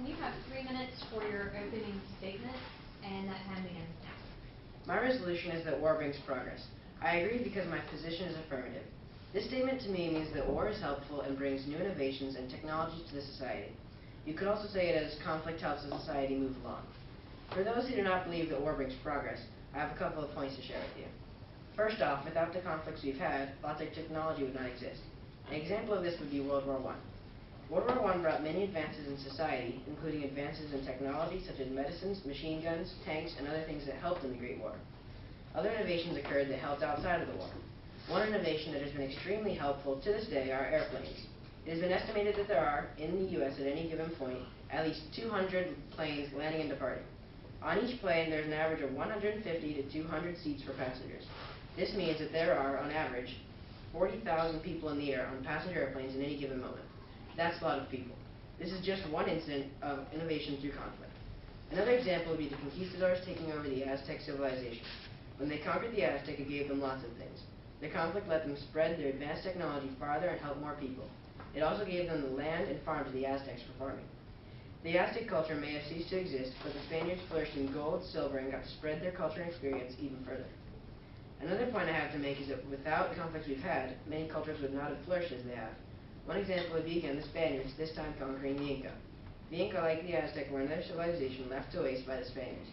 You have 3 minutes for your opening statement, and that time begins now. My resolution is that war brings progress. I agree because my position is affirmative. This statement to me means that war is helpful and brings new innovations and technologies to the society. You could also say it as conflict helps the society move along. For those who do not believe that war brings progress, I have a couple of points to share with you. First off, without the conflicts we've had, lots of technology would not exist. An example of this would be World War I. World War I brought many advances in society, including advances in technology such as medicines, machine guns, tanks, and other things that helped in the Great War. Other innovations occurred that helped outside of the war. One innovation that has been extremely helpful to this day are airplanes. It has been estimated that there are, in the U.S. at any given point, at least 200 planes landing and departing. On each plane, there's an average of 150 to 200 seats for passengers. This means that there are, on average, 40,000 people in the air on passenger airplanes in any given moment. That's a lot of people. This is just one incident of innovation through conflict. Another example would be the conquistadors taking over the Aztec civilization. When they conquered the Aztec, it gave them lots of things. The conflict let them spread their advanced technology farther and help more people. It also gave them the land and farms of the Aztecs for farming. The Aztec culture may have ceased to exist, but the Spaniards flourished in gold, silver, and got to spread their culture and experience even further. Another point I have to make is that without the conflicts we've had, many cultures would not have flourished as they have. One example would be again the Spaniards, this time conquering the Inca. The Inca, like the Aztec, were another civilization left to waste by the Spaniards.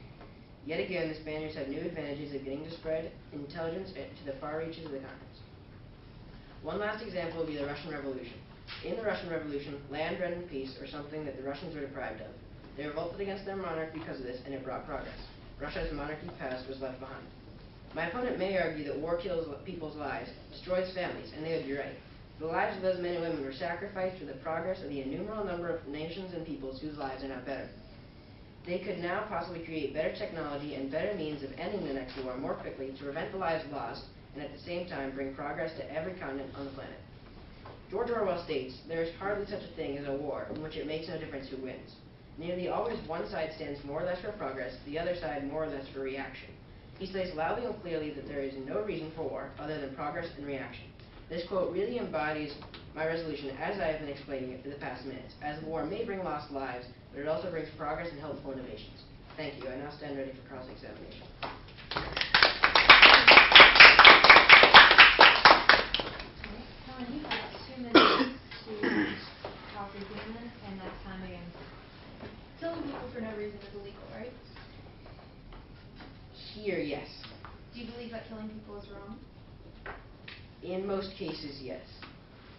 Yet again, the Spaniards have new advantages of getting to spread intelligence to the far reaches of the continents. One last example would be the Russian Revolution. In the Russian Revolution, land, bread, and peace are something that the Russians were deprived of. They revolted against their monarch because of this, and it brought progress. Russia's monarchy past was left behind. My opponent may argue that war kills people's lives, destroys families, and they would be right. The lives of those men and women were sacrificed for the progress of the innumerable number of nations and peoples whose lives are not better. They could now possibly create better technology and better means of ending the next war more quickly to prevent the lives lost and at the same time bring progress to every continent on the planet. George Orwell states, "There is hardly such a thing as a war in which it makes no difference who wins. Nearly always one side stands more or less for progress, the other side more or less for reaction." He states loudly and clearly that there is no reason for war other than progress and reaction. This quote really embodies my resolution as I have been explaining it for the past minutes, as war may bring lost lives, but it also brings progress and helpful innovations. Thank you. I now stand ready for cross-examination. Helen, you have 2 minutes to cross-examine, and that time begins now. Killing people for no reason is illegal, right? Here, yes. Do you believe that killing people is wrong? In most cases, yes.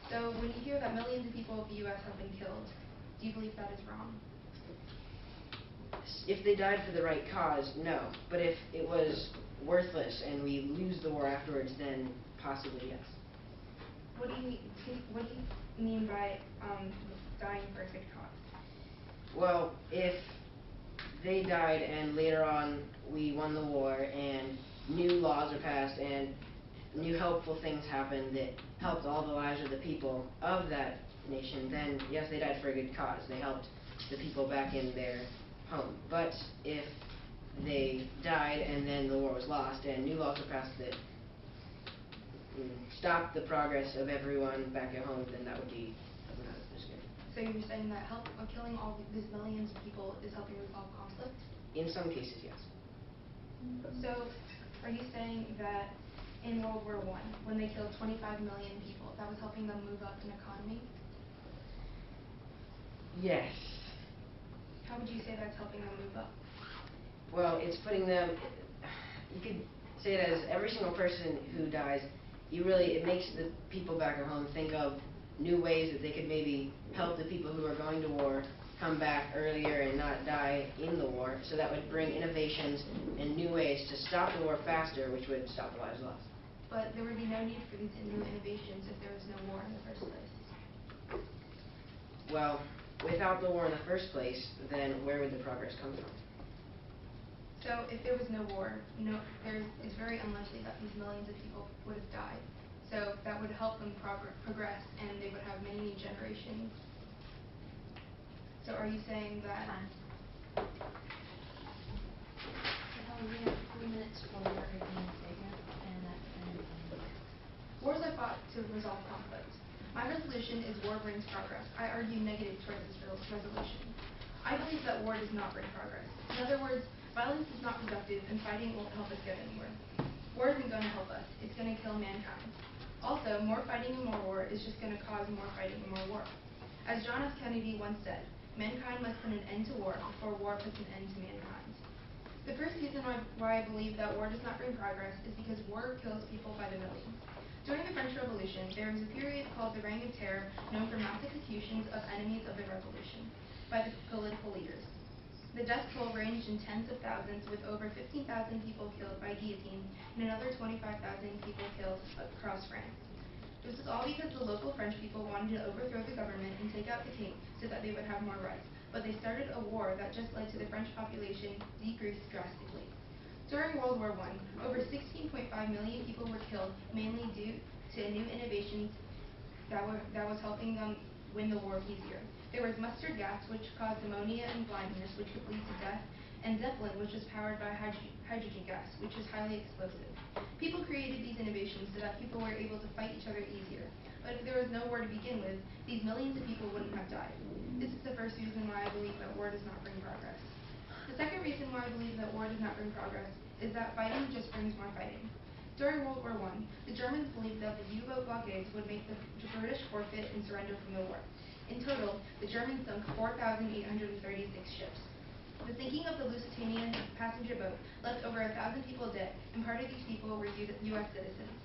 So when you hear that millions of people of the U.S. have been killed, do you believe that is wrong? If they died for the right cause, no. But if it was worthless and we lose the war afterwards, then possibly yes. What do you mean by dying for a good cause? Well, if they died and later on we won the war and new laws are passed and new helpful things happened that helped all the lives of the people of that nation, then yes, they died for a good cause. They helped the people back in their home. But if they died and then the war was lost and new laws were passed that stopped the progress of everyone back at home, then that would be not as good. So you're saying that killing all these millions of people is helping resolve conflict? In some cases, yes. So are you saying that in World War I, when they killed 25 million people, that was helping them move up an economy? Yes. How would you say that's helping them move up? Well, it's putting them, you could say it as every single person who dies, it makes the people back at home think of new ways that they could maybe help the people who are going to war come back earlier and not die in the war. So that would bring innovations and new ways to stop the war faster, which would stop the lives lost. But there would be no need for these new innovations if there was no war in the first place. Well, without the war in the first place, then where would the progress come from? So if there was no war, it's very unlikely that these millions of people would have died. So that would help them progress, and they would have many new generations. So are you saying that... Helen, we have 3 minutes for your opening statement, and that time begins now. Wars are fought to resolve conflict. My resolution is war brings progress. I argue negative towards this resolution. I that war does not bring progress. In other words, violence is not productive and fighting won't help us get anywhere. War isn't going to help us. It's going to kill mankind. Also, more fighting and more war is just going to cause more fighting and more war. As John F. Kennedy once said, mankind must put an end to war before war puts an end to mankind. The first reason why I believe that war does not bring progress is because war kills people by the millions. During the French Revolution, there was a period called the Reign of Terror known for mass executions of enemies of the revolution by the political leaders. The death toll ranged in tens of thousands, with over 15,000 people killed by guillotine and another 25,000 people killed across France. This was all because the local French people wanted to overthrow the government and take out the king so that they would have more rights, but they started a war that just led to the French population decrease drastically. During World War I, over 16.5 million people were killed, mainly due to new innovations that was helping them win the war easier. There was mustard gas, which caused pneumonia and blindness, which could lead to death, and Zeppelin, which was powered by hydrogen gas, which is highly explosive. People created these innovations so that people were able to fight each other easier. But if there was no war to begin with, these millions of people wouldn't have died. This is the first reason why I believe that war does not bring progress. The second reason why I believe that war does not bring progress is that fighting just brings more fighting. During World War I, the Germans believed that the U-boat blockades would make the British forfeit and surrender from the war. In total, the Germans sunk 4,836 ships. The sinking of the Lusitanian passenger boat left over 1,000 people dead, and part of these people were U.S. citizens.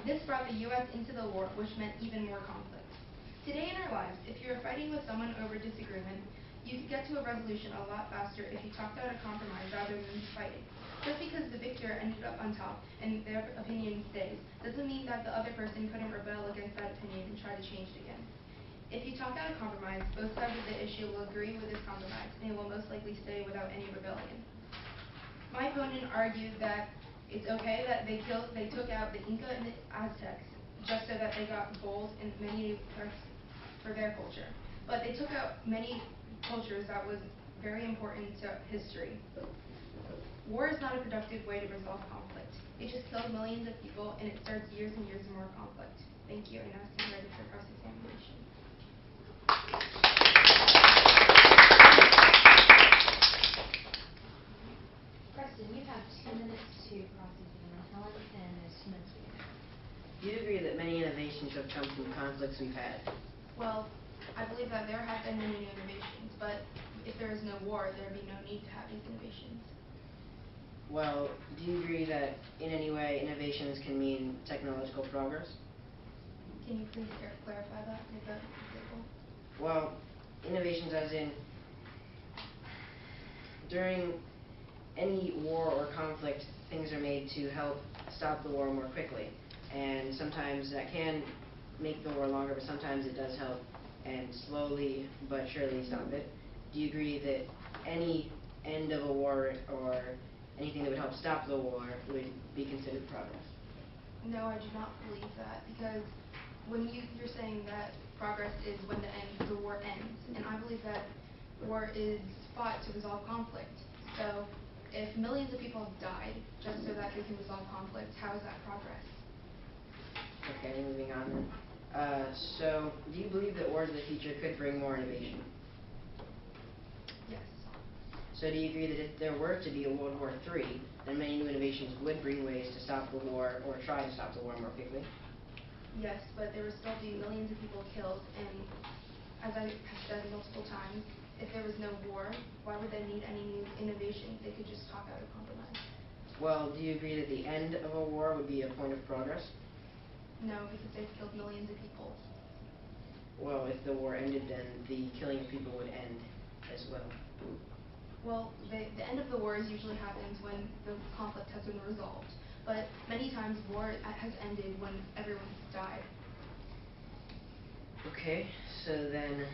This brought the U.S. into the war, which meant even more conflict. Today in our lives, if you're fighting with someone over disagreement, you could get to a resolution a lot faster if you talked out a compromise rather than fighting. Just because the victor ended up on top and their opinion stays, doesn't mean that the other person couldn't rebel against that opinion and try to change it again. If you talk out a compromise, both sides of the issue will agree with this compromise, and it will most likely stay without any rebellion. My opponent argued that it's okay that they took out the Inca and the Aztecs just so that they got gold and many parts for their culture. But they took out many cultures that was very important to history. War is not a productive way to resolve conflict. It just kills millions of people, and it starts years and years of more conflict. Thank you, and now stand ready for cross-examination. Preston, you have 2 minutes to cross-examine Helen, and there's 2 minutes for you. Do you agree that many innovations have come from conflicts we've had? Well, I believe that there have been many new innovations, but if there is no war, there would be no need to have these innovations. Well, do you agree that in any way innovations can mean technological progress? Can you please clarify that with an example? Well, innovations as in during any war or conflict, things are made to help stop the war more quickly. And sometimes that can make the war longer, but sometimes it does help and slowly but surely stop it. Do you agree that any end of a war or anything that would help stop the war would be considered progress? No, I do not believe that, because when you're saying that progress is when the war ends, and I believe that war is fought to resolve conflict. So if millions of people have died just so that they can resolve conflict, how is that progress? Okay, moving on then. So, do you believe that wars in the future could bring more innovation? Yes. So do you agree that if there were to be a World War III, then many new innovations would bring ways to stop the war or try to stop the war more quickly? Yes, but there would still be millions of people killed, and as I have said multiple times, if there was no war, why would they need any new innovation? They could just talk out a compromise. Well, do you agree that the end of a war would be a point of progress? No, because they've killed millions of people. Well, if the war ended, then the killing of people would end as well. Well, the end of the wars usually happens when the conflict has been resolved, but many times war has ended when everyone has died. Okay, so then,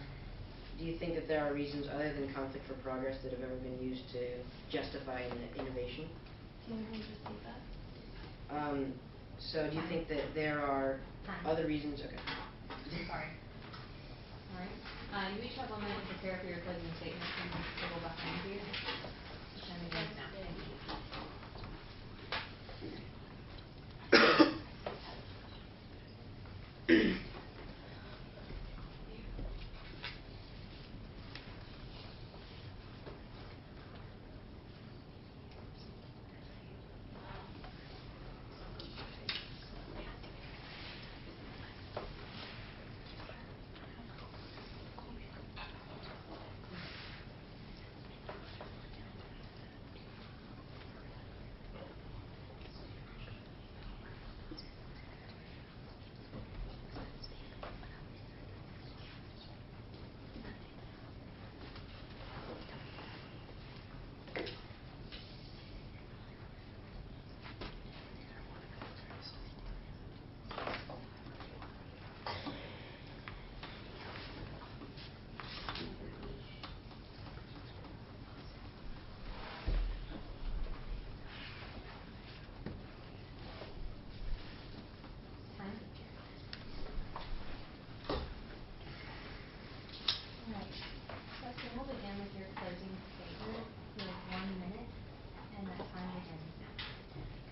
do you think that there are reasons other than conflict for progress that have ever been used to justify an innovation? Can you please repeat that? So do you think that there are other reasons? Okay. Sorry. All right. You each have 1 minute to prepare for your closing statement from the table behind you. And begins now.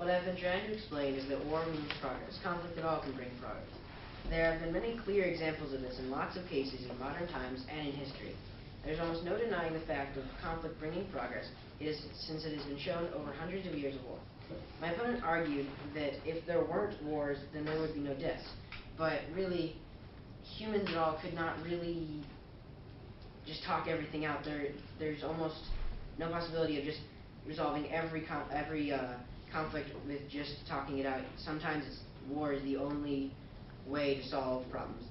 What I've been trying to explain is that war means progress. Conflict at all can bring progress. There have been many clear examples of this in lots of cases in modern times and in history. There's almost no denying the fact of conflict bringing progress, since it has been shown over hundreds of years of war. My opponent argued that if there weren't wars, then there would be no deaths. But really, humans at all could not really just talk everything out. There's almost no possibility of just resolving every conflict with just talking it out. Sometimes war is the only way to solve problems.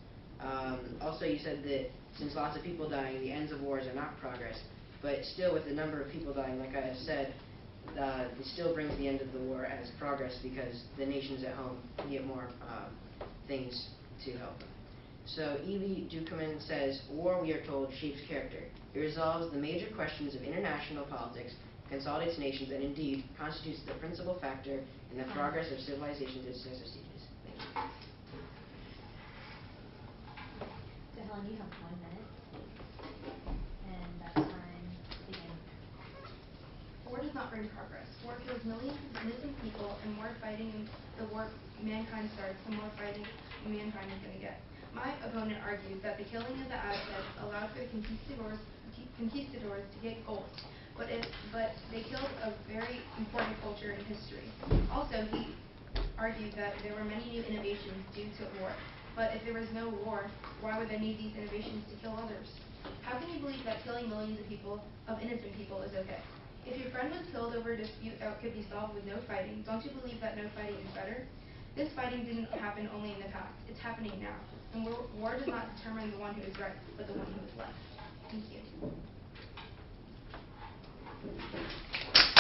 Also, you said that since lots of people dying, the ends of wars are not progress. But still, with the number of people dying, like I have said, it still brings the end of the war as progress because the nations at home get more things to help them. So Evie Dukeman says, war, we are told, shapes character. It resolves the major questions of international politics, consolidates nations, and indeed constitutes the principal factor in the progress of civilization through successive stages. Thank you. So Helen, you have 1 minute. And that time begins. War does not bring progress. War kills millions of innocent people, and more fighting the war mankind starts, the more fighting mankind is going to get. My opponent argued that the killing of the Aztecs allowed for the conquistadors to get gold, but they killed a very important culture in history. Also, he argued that there were many new innovations due to war, but if there was no war, why would they need these innovations to kill others? How can you believe that killing millions of people, of innocent people, is okay? If your friend was killed over a dispute that could be solved with no fighting, don't you believe that no fighting is better? This fighting didn't happen only in the past. It's happening now. And war does not determine the one who is right, but the one who is left. Thank you.